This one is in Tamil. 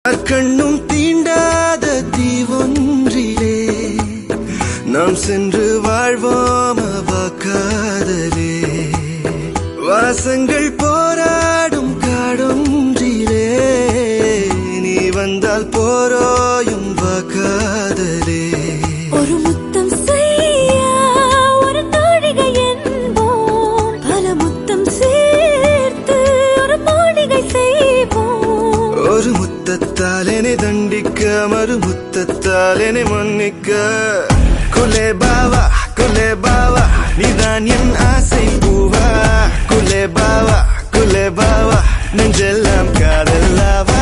கண்ணும் தீண்டாத தீவொன்றிலே நாம் சென்று வாழ்வோம் காதலே. வாசங்கள் போராடும் காடொன்றிலே நீ வந்தால் போரோயும் காதலே. ஒரு முத்தம் செய்ய ஒரு தோழிகை என்போம், பல முத்தம் சேர்த்து ஒரு மாளிகை செய்வோம். ஒரு முத்தத்தால் என்னை தண்டிக்க, மறு முத்தத்தால் என்னை மன்னிக்க. குலே பாவா நீதான் என் ஆசை பூவா. குலே பாவா நெஞ்செல்லாம் காதல்லாவா.